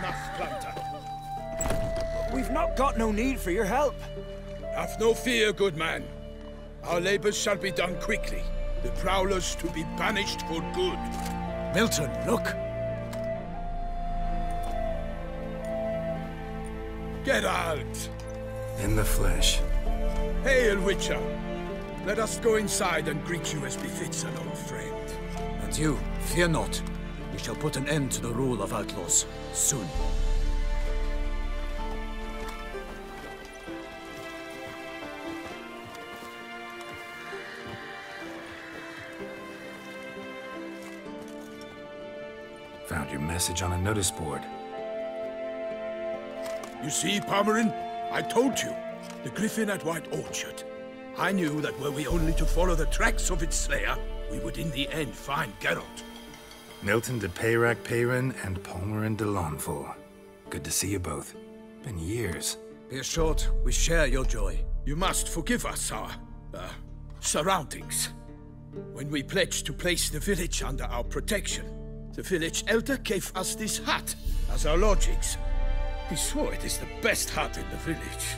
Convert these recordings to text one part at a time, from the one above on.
enough, planter. We've not got no need for your help. Have no fear, good man. Our labors shall be done quickly. The prowlers to be banished for good. Milton, look! Get out! In the flesh. Hail, Witcher! Let us go inside and greet you as befits an old friend. And you, fear not. We shall put an end to the rule of outlaws, soon. Found your message on a notice board. You see, Palmerin? I told you. The griffin at White Orchard. I knew that were we only to follow the tracks of its slayer, we would in the end find Geralt. Milton de Peyrac Peyrin and Palmerin de Lawnful. Good to see you both. Been years. Be assured, we share your joy. You must forgive us our, surroundings. When we pledged to place the village under our protection, the village elder gave us this hut as our lodgings. He swore it is the best hut in the village.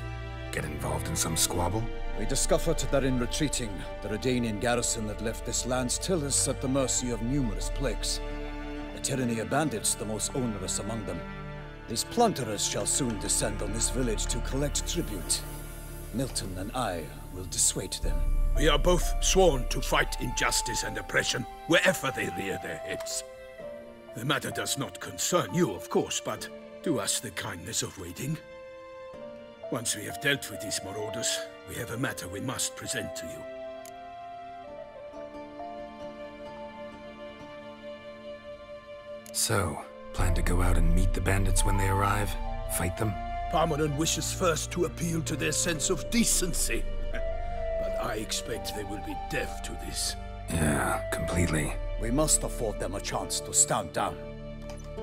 Get involved in some squabble? We discovered that in retreating, the Redanian garrison that left this land still is at the mercy of numerous plagues. The tyranny of bandits the most onerous among them. These plunderers shall soon descend on this village to collect tribute. Milton and I will dissuade them. We are both sworn to fight injustice and oppression wherever they rear their heads. The matter does not concern you, of course, but do us the kindness of waiting. Once we have dealt with these marauders, we have a matter we must present to you. So, plan to go out and meet the bandits when they arrive? Fight them? Palmerin wishes first to appeal to their sense of decency. But I expect they will be deaf to this. Yeah, completely. We must afford them a chance to stand down.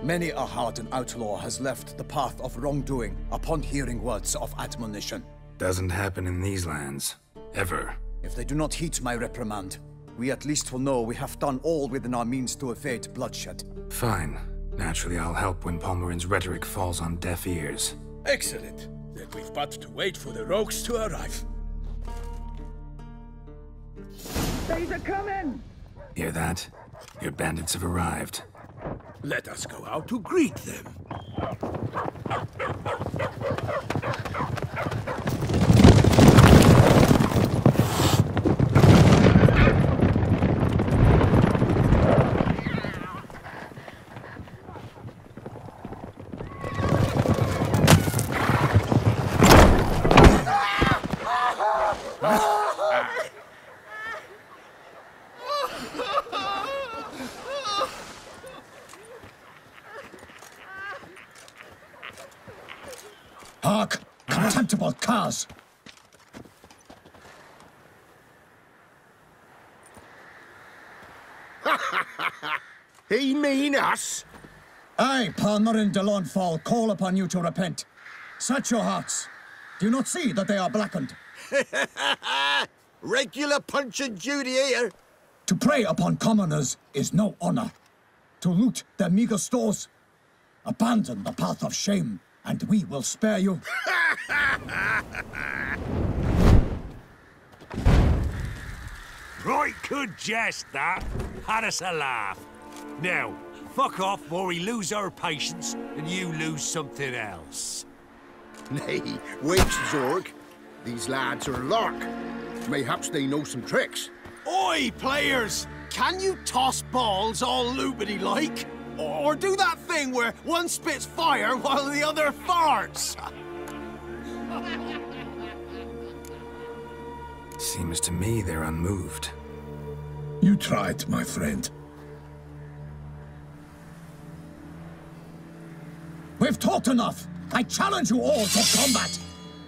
Many a hardened outlaw has left the path of wrongdoing upon hearing words of admonition. Doesn't happen in these lands. Ever. If they do not heed my reprimand, we at least will know we have done all within our means to evade bloodshed. Fine. Naturally, I'll help when Palmerin's rhetoric falls on deaf ears. Excellent. Then we've but to wait for the rogues to arrive. They's a coming! Hear that? Your bandits have arrived. Let us go out to greet them. Hark! Contemptible curs! He mean us? I, Palmerin de Lawnfall, call upon you to repent. Set your hearts. Do you not see that they are blackened? Regular punch and duty here. To prey upon commoners is no honor. To loot their meager stores, abandon the path of shame, and we will spare you. Right good jest, that. Had us a laugh. Now, fuck off or we lose our patience and you lose something else. Nay, wait, Zorg. These lads are lark. Mayhaps they know some tricks. Oi, players! Can you toss balls all loopity-like? Or do that thing where one spits fire while the other farts? Seems to me they're unmoved. You tried, my friend. We've talked enough. I challenge you all to combat.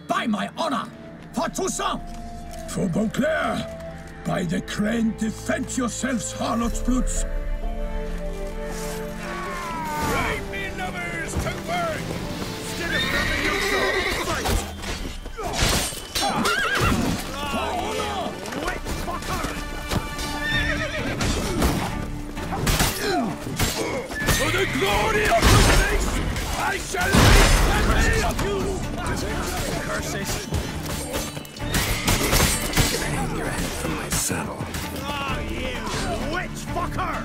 By my honor, for Toussaint! For Beauclair! By the crane, defend yourselves, harlots' brutes! Right, me numbers, to work! Instead of running your sword, fight! Wait, fucker! For the glory of the race, I curses. Hang your head from my saddle. Oh, you witch fucker!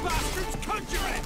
Bastards, conjure it!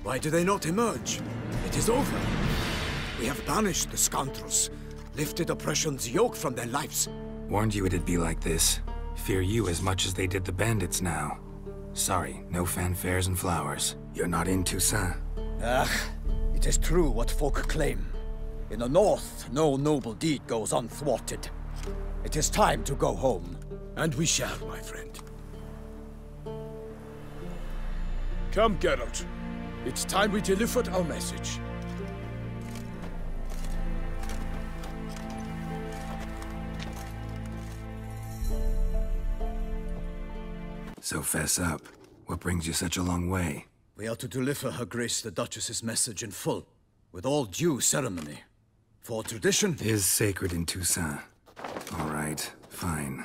Why do they not emerge? It is over. We have banished the scoundrels, lifted oppression's yoke from their lives. Warned you it'd be like this. Fear you as much as they did the bandits now. Sorry, no fanfares and flowers. You're not in Toussaint. It is true what folk claim. In the north, no noble deed goes unthwarted. It is time to go home. And we shall, my friend. Come, Geralt. It's time we delivered our message. So fess up. What brings you such a long way? We are to deliver Her Grace the Duchess's message in full, with all due ceremony. For tradition Is sacred in Toussaint. All right, fine.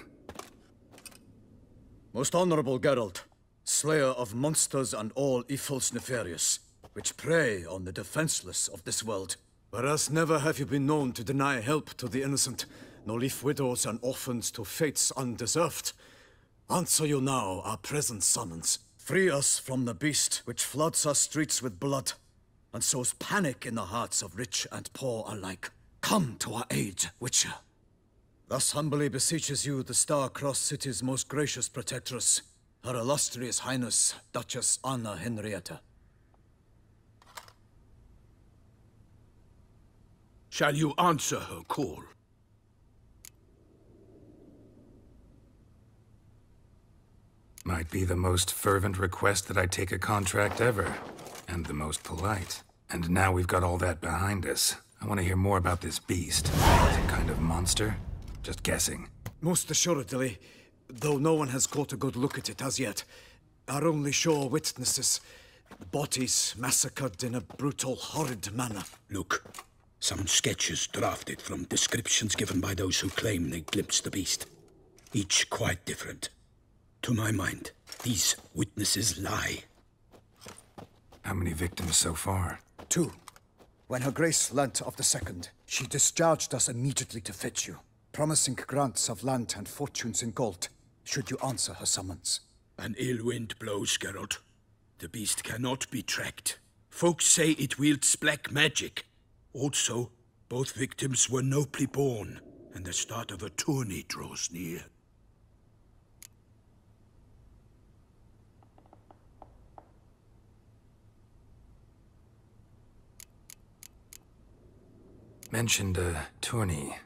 Most honorable Geralt, slayer of monsters and all evils nefarious, which prey on the defenseless of this world. Whereas never have you been known to deny help to the innocent, nor leave widows and orphans to fates undeserved. Answer you now our present summons. Free us from the beast which floods our streets with blood, and sows panic in the hearts of rich and poor alike. Come to our aid, Witcher. Thus humbly beseeches you the Star-Crossed City's most gracious protectress, Her Illustrious Highness, Duchess Anna Henrietta. Shall you answer her call? Might be the most fervent request that I take a contract ever. And the most polite. And now we've got all that behind us. I want to hear more about this beast. Some kind of monster? Just guessing. Most assuredly, though no one has caught a good look at it as yet. Our only sure witnesses. Bodies massacred in a brutal, horrid manner. Look, some sketches drafted from descriptions given by those who claim they glimpsed the beast. Each quite different. To my mind, these witnesses lie. How many victims so far? 2. When Her Grace learnt of the second, she discharged us immediately to fetch you, promising grants of land and fortunes in gold, should you answer her summons. An ill wind blows, Geralt. The beast cannot be tracked. Folks say it wields black magic. Also, both victims were nobly born. and the start of a tourney draws near. Mentioned a tourney.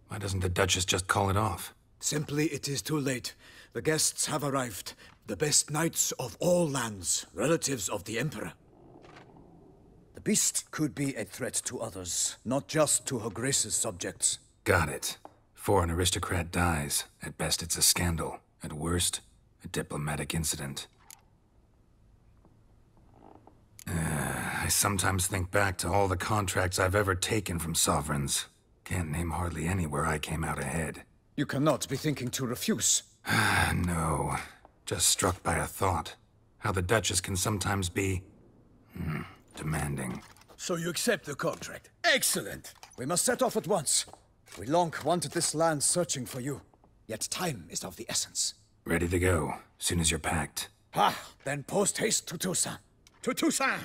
Why doesn't the Duchess just call it off? Simply, it is too late. The guests have arrived. The best knights of all lands, relatives of the Emperor. The beast could be a threat to others, not just to Her Grace's subjects. Got it. Before an aristocrat dies, at best it's a scandal. At worst, a diplomatic incident. I sometimes think back to all the contracts I've ever taken from sovereigns. Can't name hardly any where I came out ahead. You cannot be thinking to refuse. No. Just struck by a thought. How the Duchess can sometimes be... demanding. So you accept the contract. Excellent! We must set off at once. We long wanted this land searching for you. Yet time is of the essence. Ready to go, soon as you're packed. Then post haste to Toussaint. To Toussaint!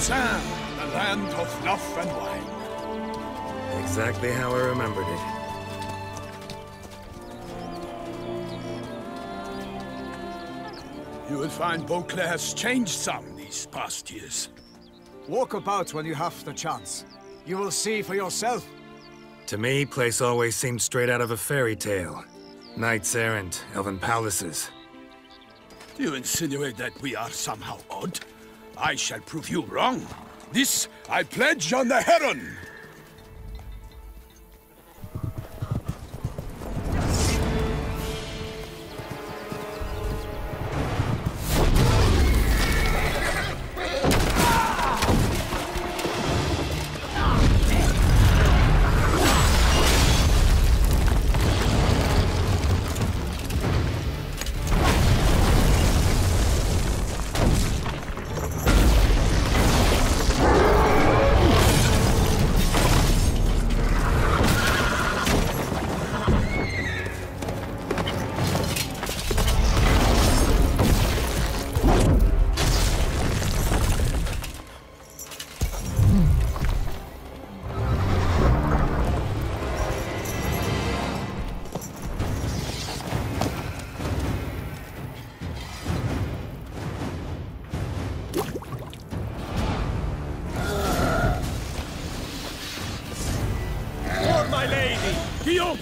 Toussaint, the land of love and wine. Exactly how I remembered it. You will find Beauclair's changed some these past years. Walk about when you have the chance. You will see for yourself. To me, place always seemed straight out of a fairy tale. Knights errant, elven palaces. Do you insinuate that we are somehow odd? I shall prove you wrong. This I pledge on the Heron!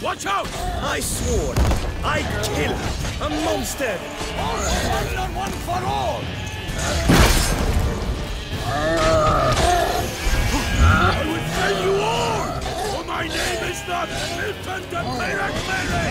Watch out! I swore I'd kill a monster! One for all! I would tell you all! For my name is not Milton de Peracmere!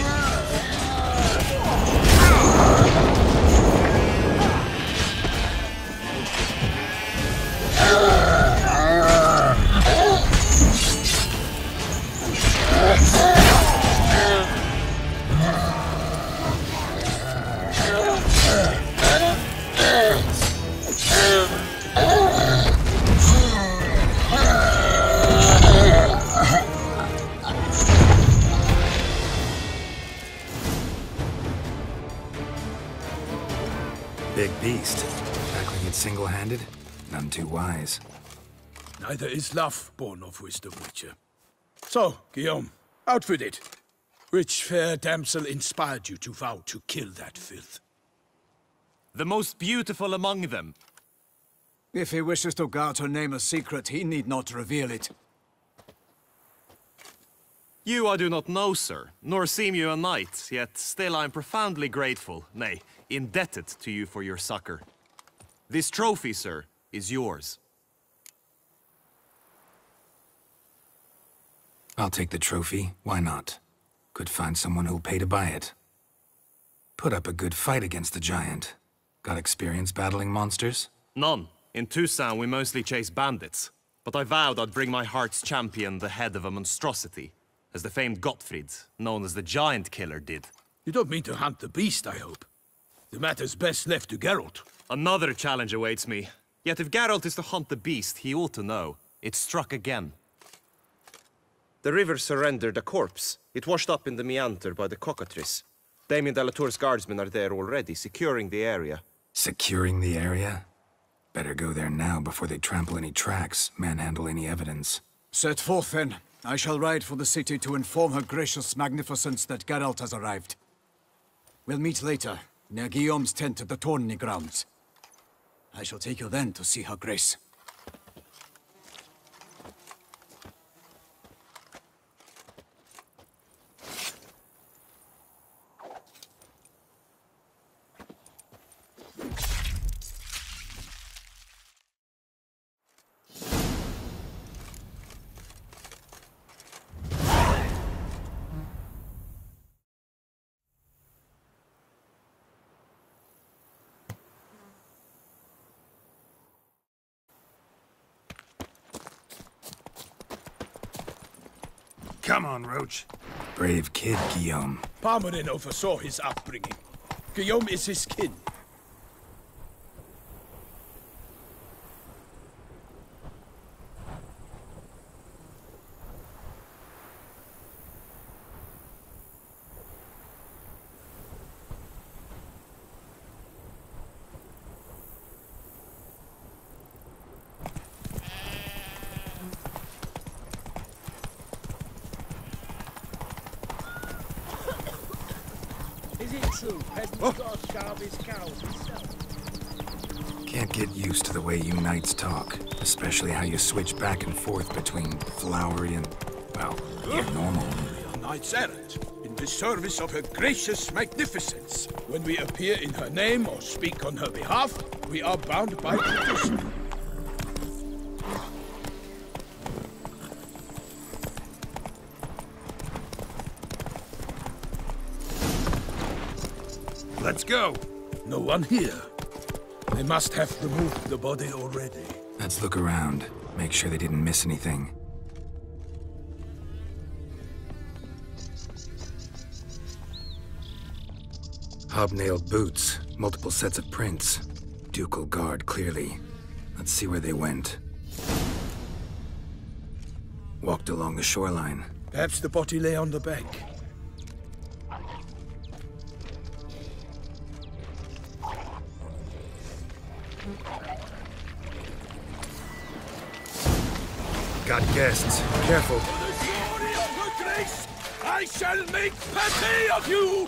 Big beast. Tackling it single-handed? None too wise. Neither is love born of wisdom, Witcher. So, Guillaume, out with it. Which fair damsel inspired you to vow to kill that filth? The most beautiful among them. If he wishes to guard her name a secret, he need not reveal it. You I do not know, sir, nor seem you a knight, yet still I am profoundly grateful, nay, indebted to you for your succor. This trophy, sir, is yours. I'll take the trophy. Why not? Could find someone who'll pay to buy it. Put up a good fight against the giant. Got experience battling monsters? None. In Toussaint, we mostly chase bandits. But I vowed I'd bring my heart's champion the head of a monstrosity, as the famed Gottfried, known as the Giant Killer, did. You don't mean to hunt the beast, I hope. The matter's best left to Geralt. Another challenge awaits me. Yet if Geralt is to hunt the beast, he ought to know. It struck again. The river surrendered a corpse. It washed up in the meander by the cockatrice. Damien de la Tour's guardsmen are there already, securing the area. Securing the area? Better go there now before they trample any tracks, manhandle any evidence. Set forth, then. I shall ride for the city to inform her gracious magnificence that Geralt has arrived. We'll meet later, near Guillaume's tent at the Tourney grounds. I shall take you then to see her grace. Come on, Roach. Brave kid, Guillaume. Parmarin oversaw his upbringing. Guillaume is his kin. Is it true? Hasn't got to starve his cows himself? Can't get used to the way you knights talk, especially how you switch back and forth between flowery and, well, normal. We are knights errant, in the service of her gracious magnificence. When we appear in her name or speak on her behalf, we are bound by tradition. Let's go! No one here. They must have removed the body already. Let's look around. Make sure they didn't miss anything. Hobnailed boots, multiple sets of prints. Ducal guard, clearly. Let's see where they went. Walked along the shoreline. Perhaps the body lay on the bank. Got guests. Careful. For the glory of her grace, I shall make pate of you!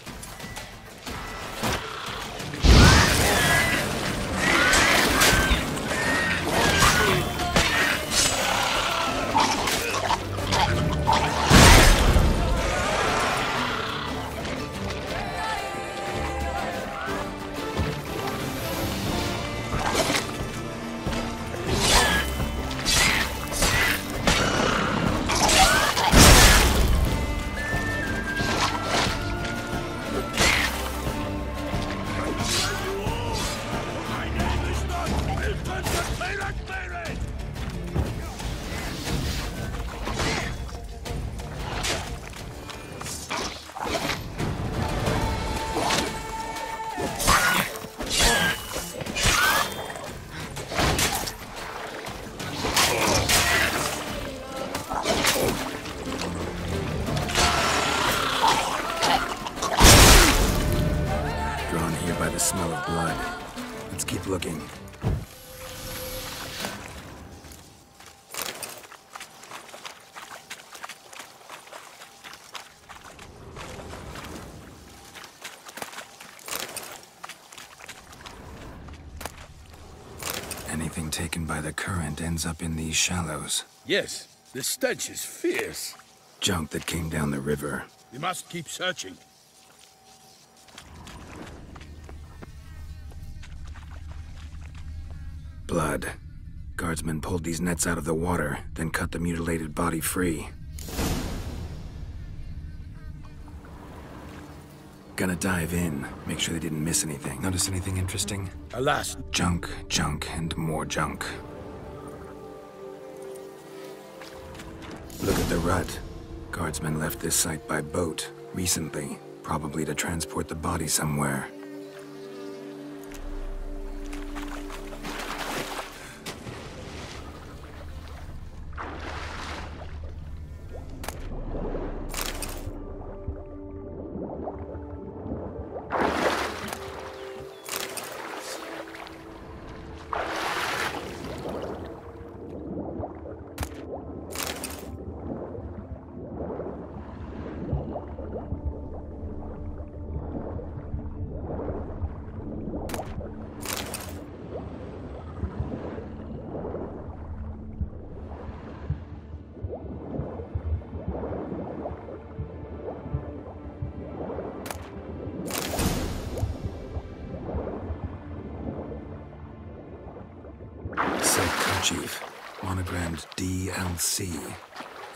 Smell of blood. Let's keep looking. Anything taken by the current ends up in these shallows. Yes, the stench is fierce. Junk that came down the river. We must keep searching. Blood. Guardsmen pulled these nets out of the water, then cut the mutilated body free. Gonna dive in, make sure they didn't miss anything. Notice anything interesting? Alas, Junk, junk, and more junk. Look at the rut. Guardsmen left this site by boat recently, probably to transport the body somewhere. Chief, monogrammed DLC.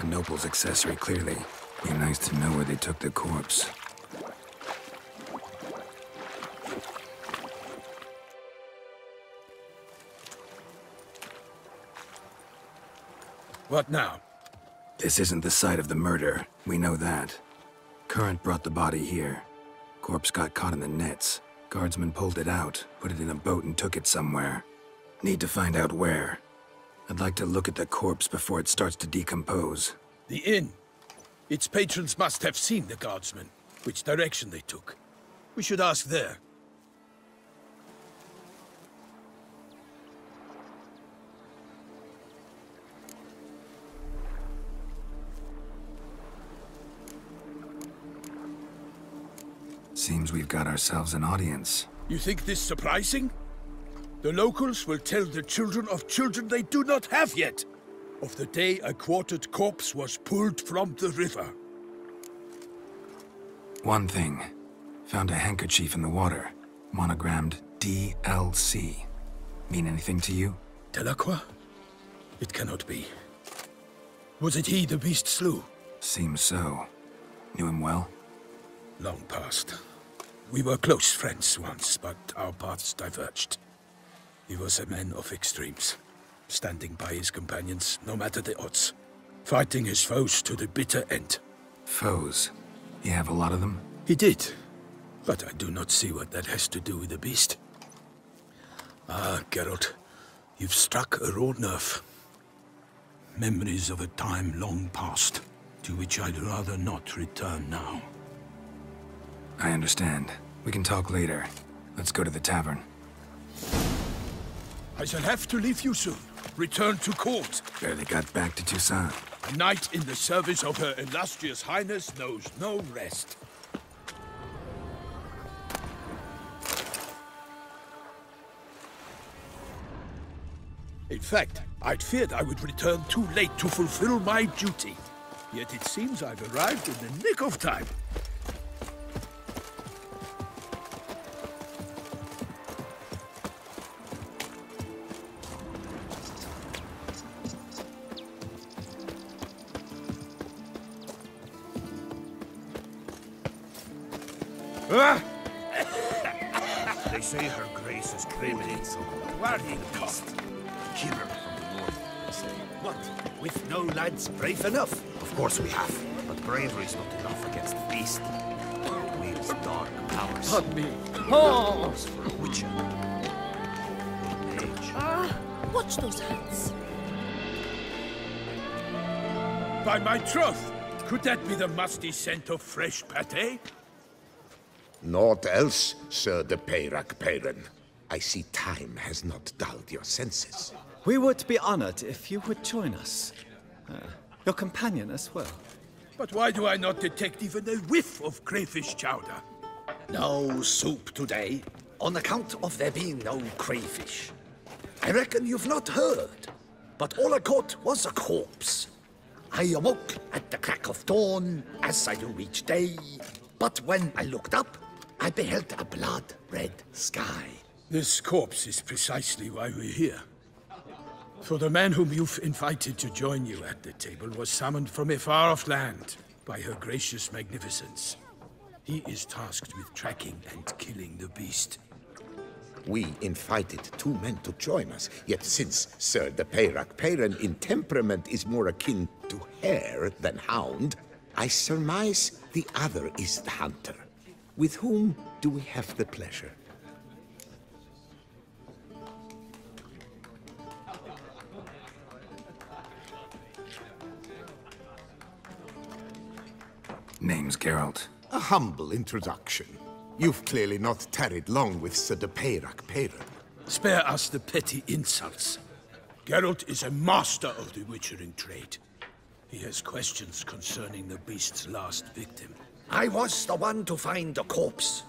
A noble's accessory, clearly. Be nice to know where they took the corpse. what now? This isn't the site of the murder. We know that. Current brought the body here. Corpse got caught in the nets. Guardsmen pulled it out, put it in a boat and took it somewhere. Need to find out where. I'd like to look at the corpse before it starts to decompose. The inn. Its patrons must have seen the guardsmen, which direction they took. We should ask there. Seems we've got ourselves an audience. You think this surprising? The locals will tell the children of children they do not have yet, of the day a quartered corpse was pulled from the river. One thing. Found a handkerchief in the water. Monogrammed DLC. Mean anything to you? Delacroix? It cannot be. Was it he the beast slew? Seems so. Knew him well? Long past. We were close friends once, but our paths diverged. He was a man of extremes, standing by his companions, no matter the odds. Fighting his foes to the bitter end. Foes? You have a lot of them? He did, but I do not see what that has to do with the beast. Ah, Geralt, you've struck a raw nerve. Memories of a time long past, to which I'd rather not return now. I understand. We can talk later. Let's go to the tavern. I shall have to leave you soon. Return to court. Barely got back to Toussaint. A knight in the service of Her Illustrious Highness knows no rest. In fact, I'd feared I would return too late to fulfill my duty. Yet it seems I've arrived in the nick of time. They say her grace is craving some warning beast. Killer from the north, they say. What? With no lads brave enough? Of course we have. But bravery's not enough against the beast. It wields dark powers. Not me. Oh! For a witcher. Mage. Watch those hands. By my troth, could that be the musty scent of fresh pâté? Naught else, Sir de Peyrac-Peyran. I see time has not dulled your senses. We would be honored if you would join us. Your companion as well. But why do I not detect even a whiff of crayfish chowder? No soup today, on account of there being no crayfish. I reckon you've not heard, but all I caught was a corpse. I awoke at the crack of dawn, as I do each day, but when I looked up, I beheld a blood-red sky. This corpse is precisely why we're here. For the man whom you've invited to join you at the table was summoned from a far-off land by her gracious magnificence. He is tasked with tracking and killing the beast. We invited 2 men to join us, yet since Sir the Peyrak in temperament is more akin to hare than hound, I surmise the other is the hunter. With whom do we have the pleasure? Name's Geralt. A humble introduction. You've clearly not tarried long with Sir the Peyrak. Spare us the petty insults. Geralt is a master of the witchering trade. He has questions concerning the beast's last victim. I was the one to find the corpse.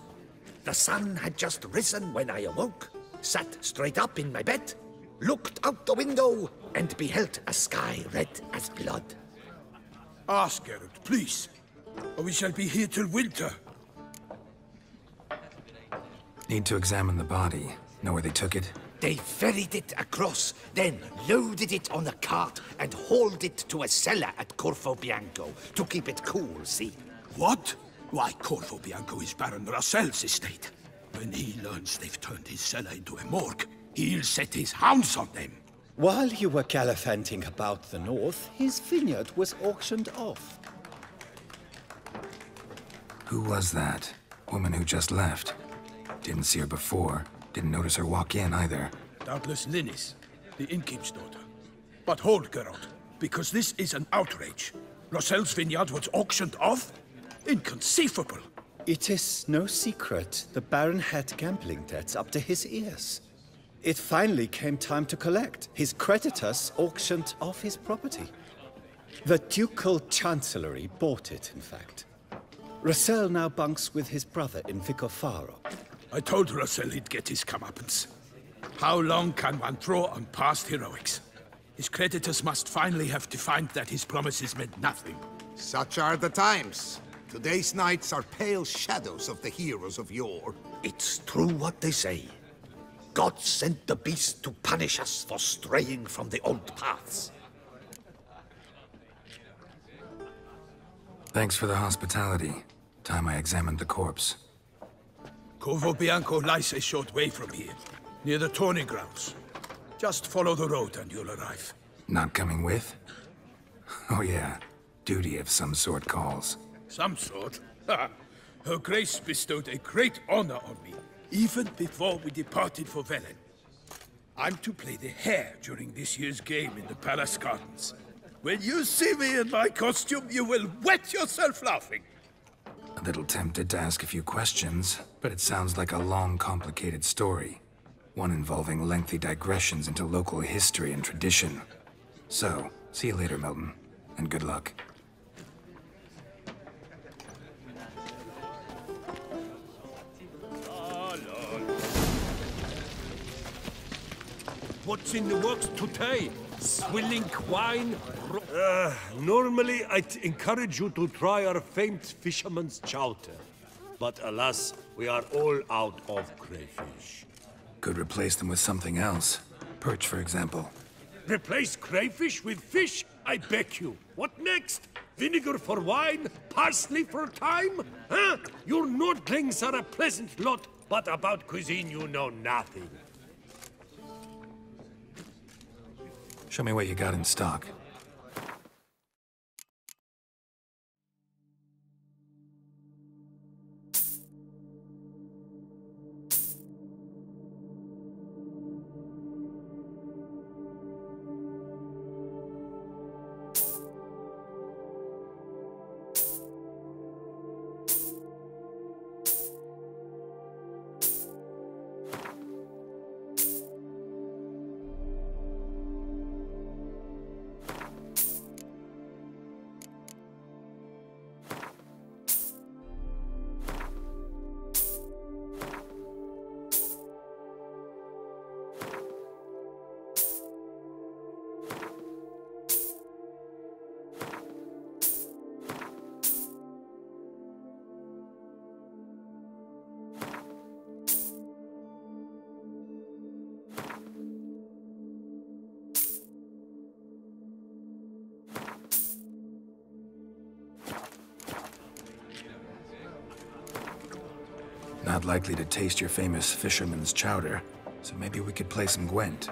The sun had just risen when I awoke, sat straight up in my bed, looked out the window, and beheld a sky red as blood. Ask Geralt, please, or we shall be here till winter. Need to examine the body. Know where they took it? They ferried it across, then loaded it on a cart and hauled it to a cellar at Corvo Bianco to keep it cool, see? What? Why, Corvo Bianco is Baron Russell's estate. When he learns they've turned his cellar into a morgue, he'll set his hounds on them. While you were gallivanting about the north, his vineyard was auctioned off. Who was that? Woman who just left. Didn't see her before. Didn't notice her walk in either. Doubtless Linnis, the innkeep's daughter. But hold, Geralt, because this is an outrage. Russell's vineyard was auctioned off? Inconceivable. It is no secret the Baron had gambling debts up to his ears. It finally came time to collect. His creditors auctioned off his property. The Ducal Chancellery bought it, in fact. Russell now bunks with his brother in Vicofaro. I told Russell he'd get his comeuppance. How long can one draw on past heroics? His creditors must finally have defined that his promises meant nothing. Such are the times. Today's knights are pale shadows of the heroes of yore. It's true what they say. God sent the beast to punish us for straying from the old paths. Thanks for the hospitality. Time I examined the corpse. Corvo Bianco lies a short way from here, near the tourney grounds. Just follow the road and you'll arrive. Not coming with? Oh yeah, duty of some sort calls. Some sort? Her Grace bestowed a great honor on me, even before we departed for Velen. I'm to play the hare during this year's game in the palace gardens. When you see me in my costume, you will wet yourself laughing. A little tempted to ask a few questions, but it sounds like a long, complicated story. One involving lengthy digressions into local history and tradition. So, see you later, Milton, and good luck. What's in the works today? Swilling wine? Normally, I'd encourage you to try our famed fisherman's chowder. But alas, we are all out of crayfish. Could replace them with something else. Perch, for example. Replace crayfish with fish? I beg you. What next? Vinegar for wine? Parsley for thyme? Huh? Your Nordlings are a pleasant lot, but about cuisine you know nothing. Show me what you got in stock. Not likely to taste your famous fisherman's chowder, so maybe we could play some Gwent.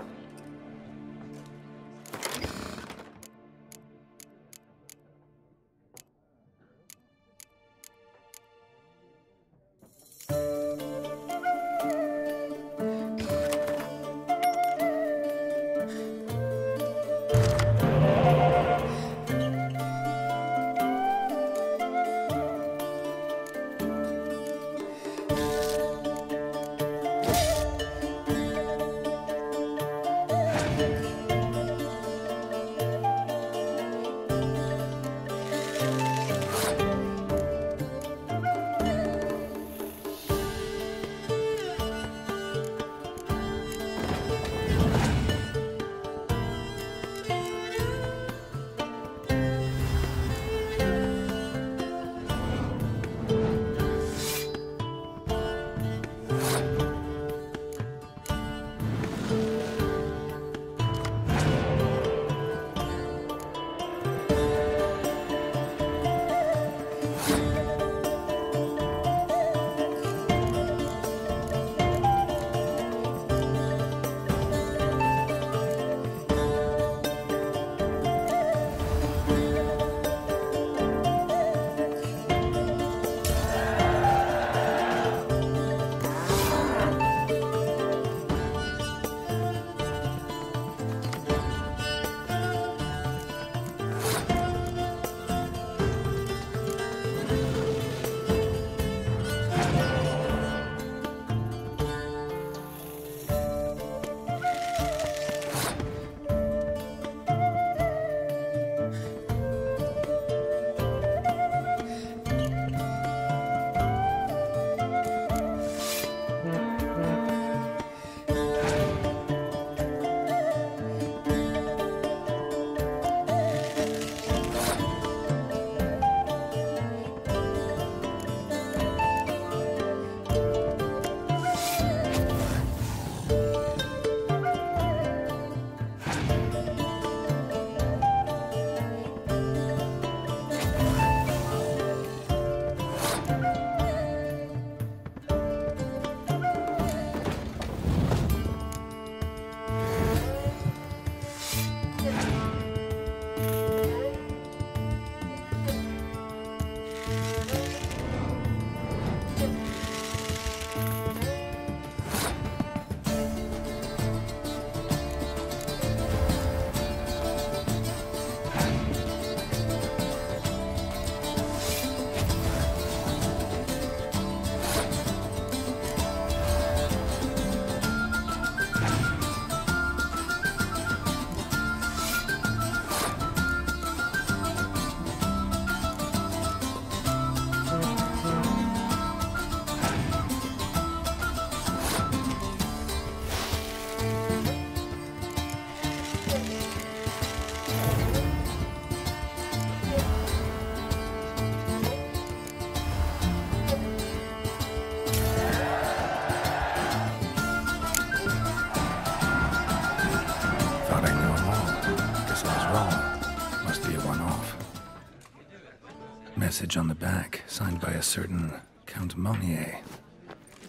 Message on the back, signed by a certain Count Monier.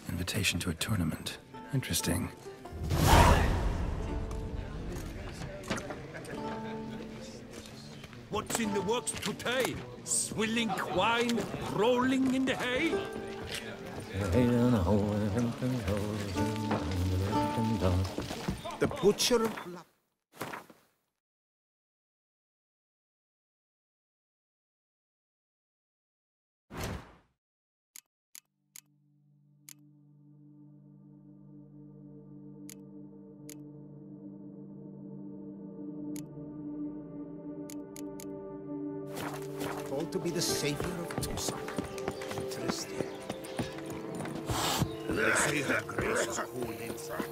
Invitation to a tournament. Interesting. What's in the works today? Swilling wine, rolling in the hay? The butcher... Called to be the savior of Toussaint. Interesting. They say her grace is cold inside.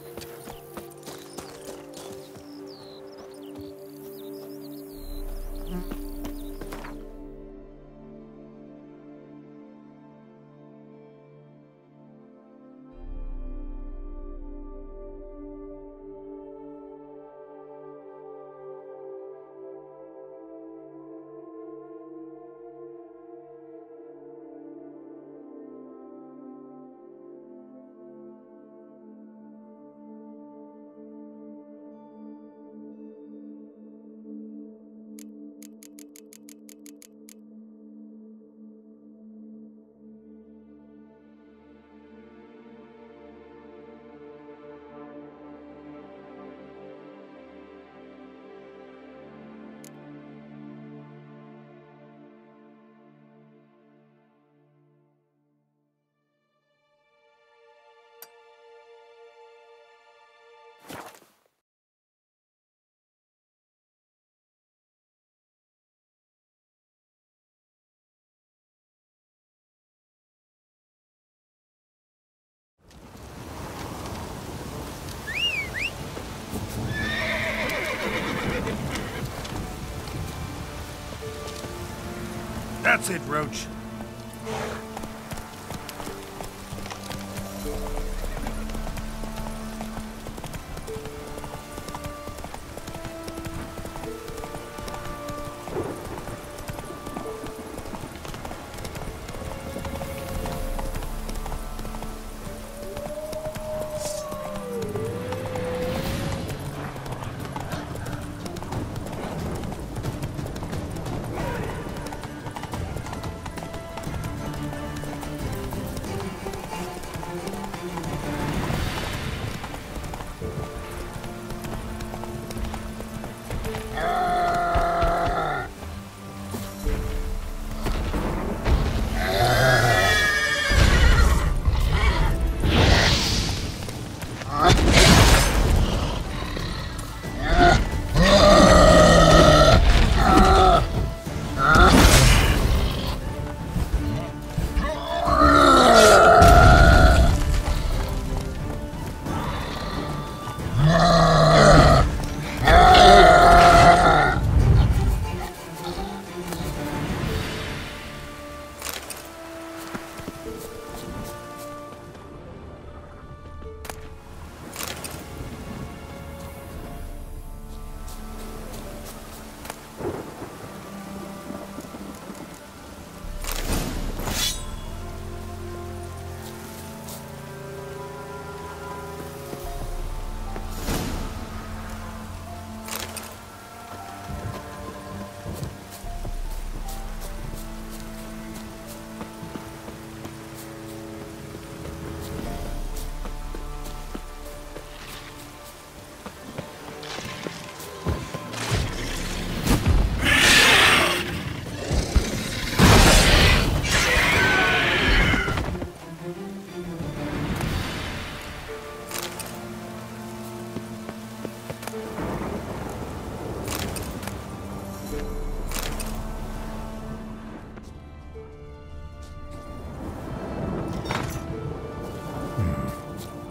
That's it, Roach.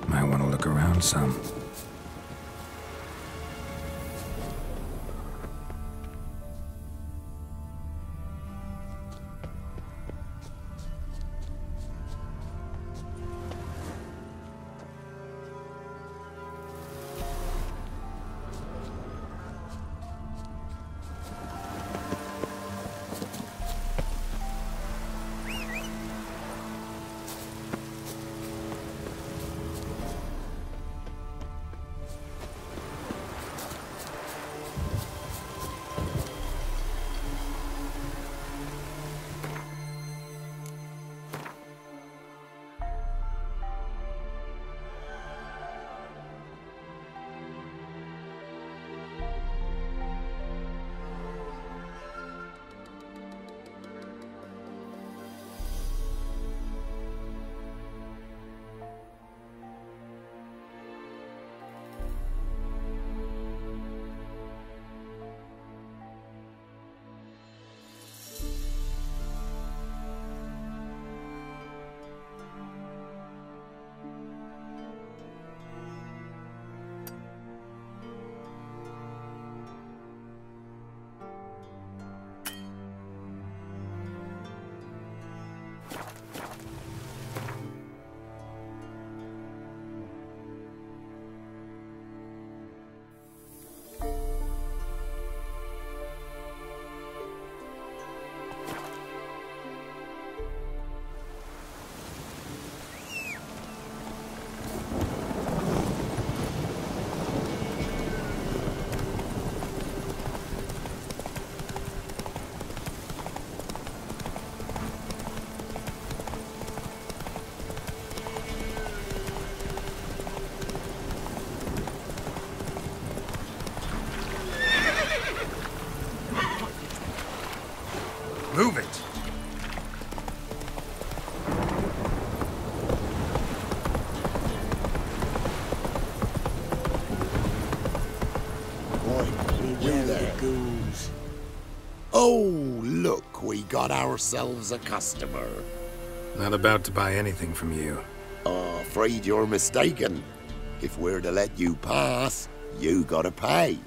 Might want to look around some. Move it! Oh, look, we got ourselves a customer. Not about to buy anything from you. Afraid you're mistaken. If we're to let you pass, you gotta pay.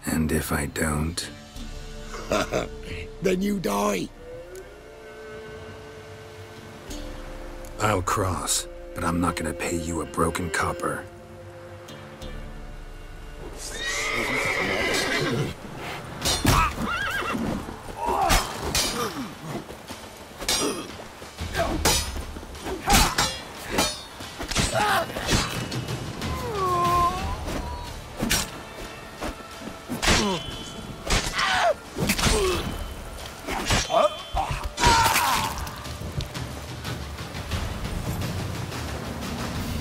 And if I don't? Then you die. I'll cross, but I'm not gonna pay you a broken copper.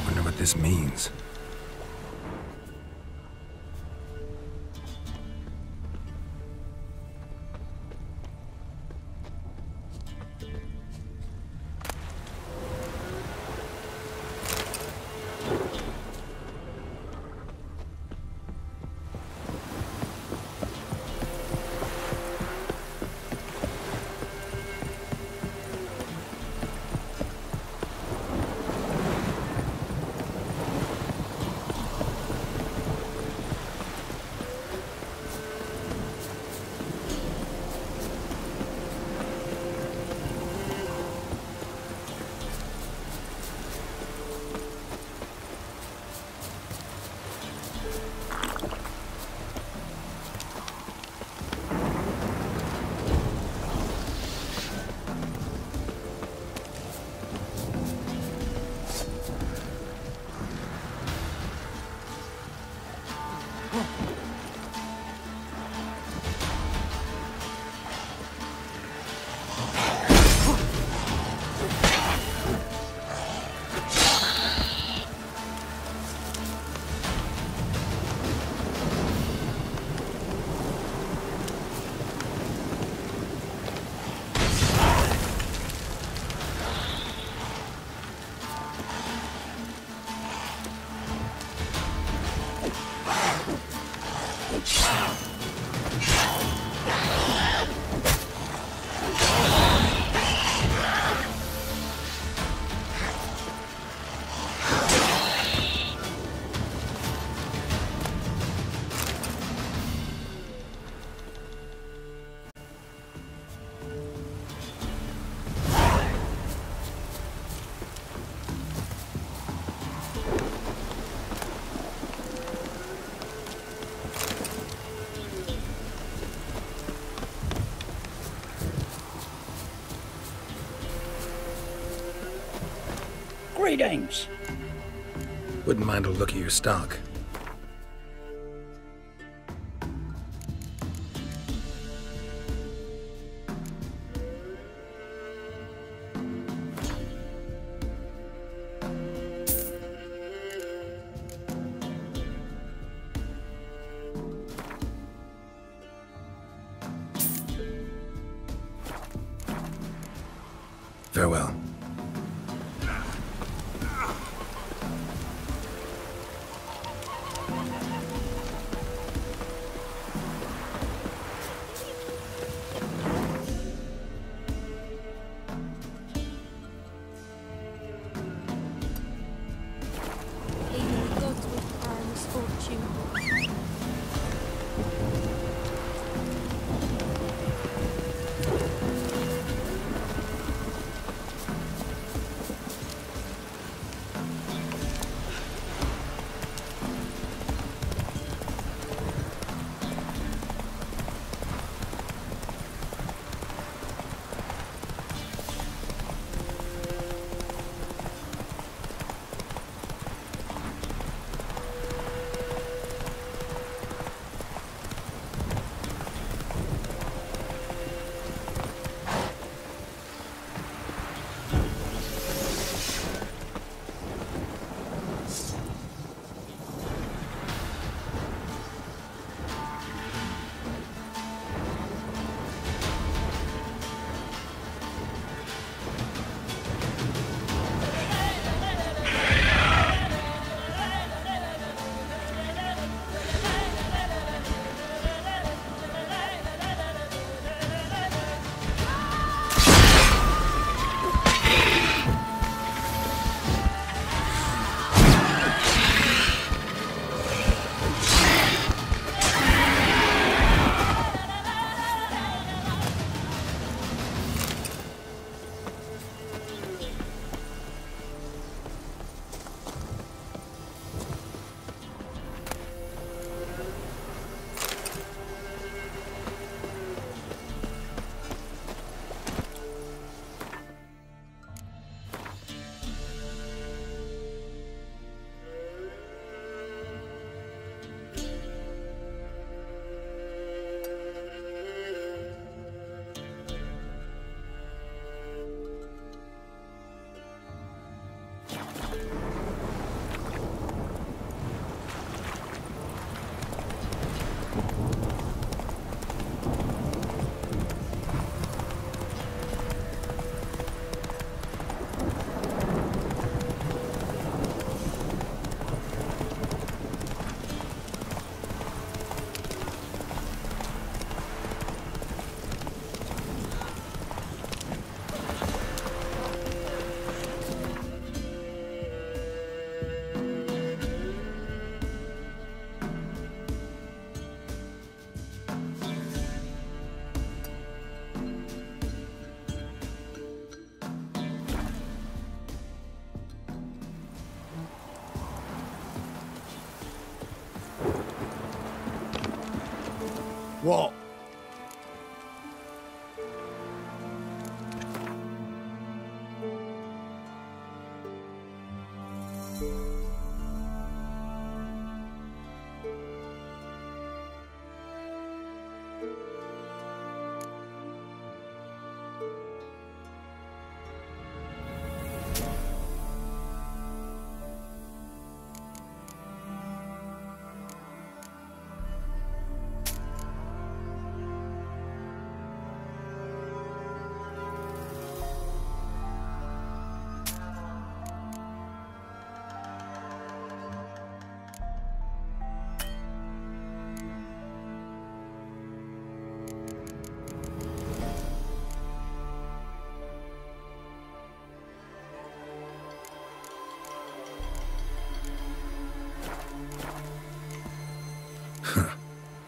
Wonder what this means. Greetings. Wouldn't mind a look at your stock. Farewell. What?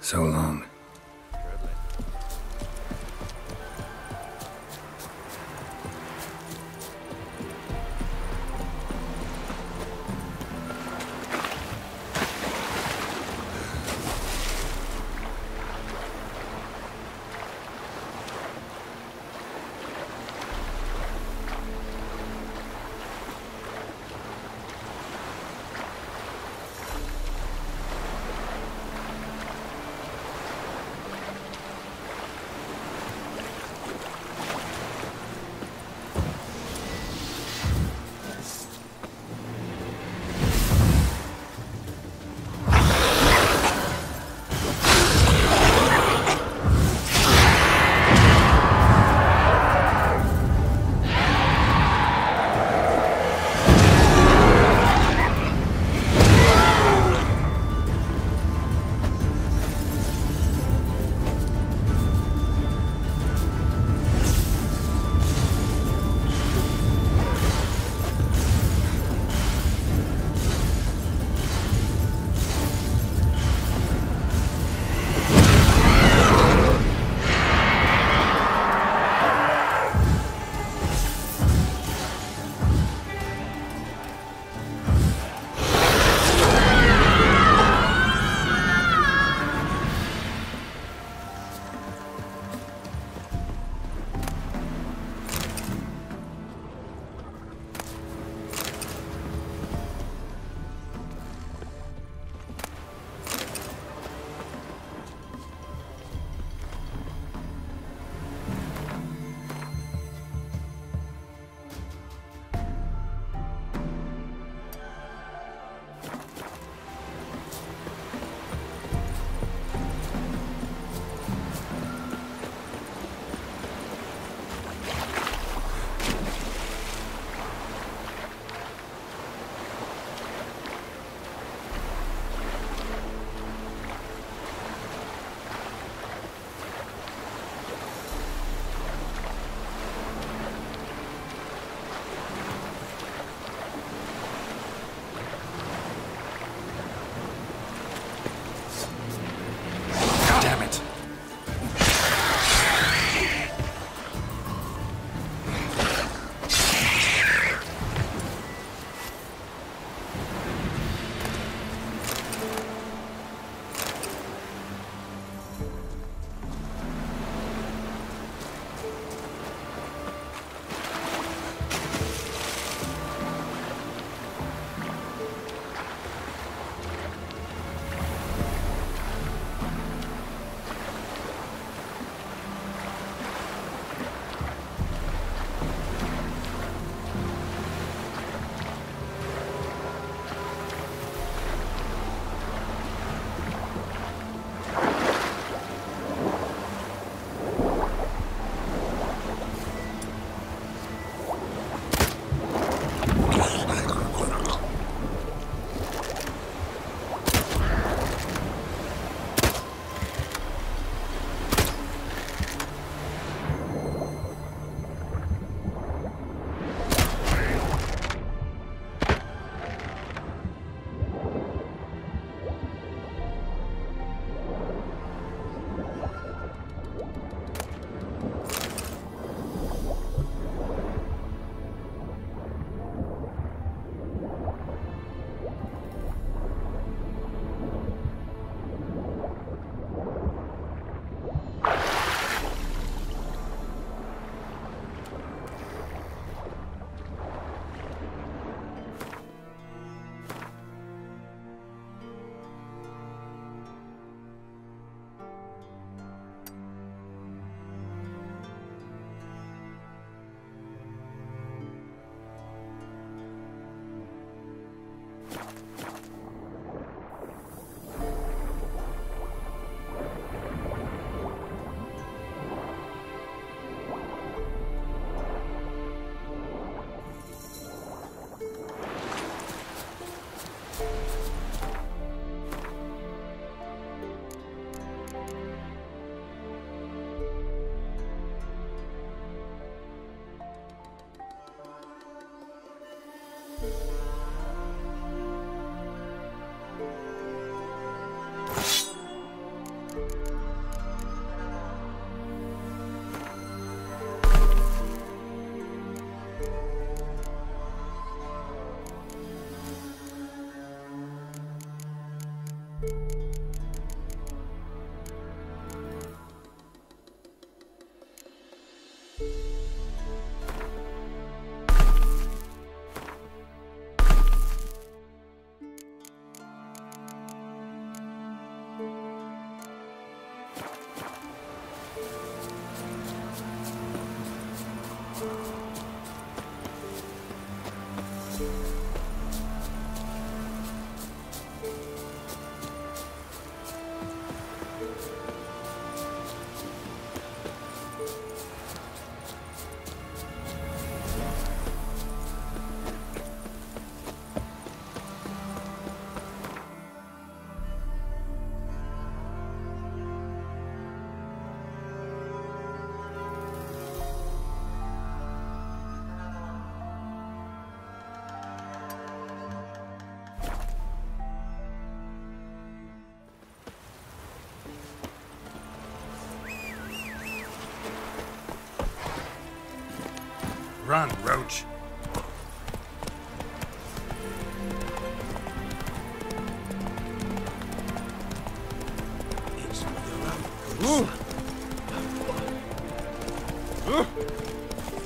So long. Run, Roach.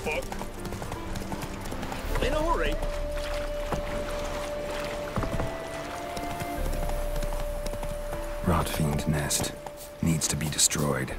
Fuck. In a hurry. Rotfiend nest. Needs to be destroyed.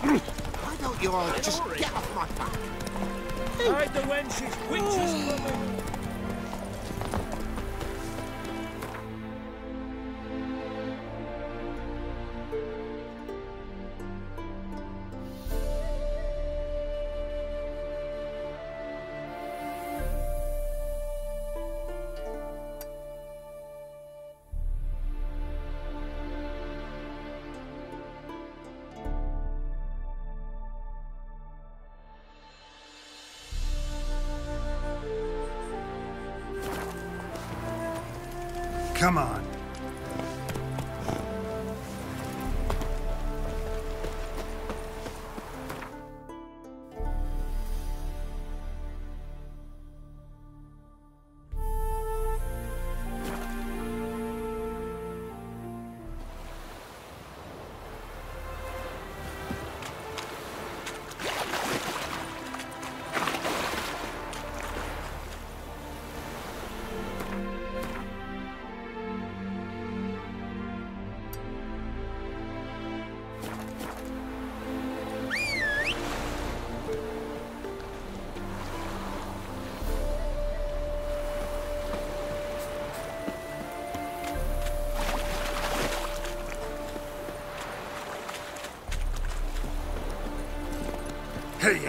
Why don't you all just get off my back? Hide the wenches, witches coming! Come on. Hey,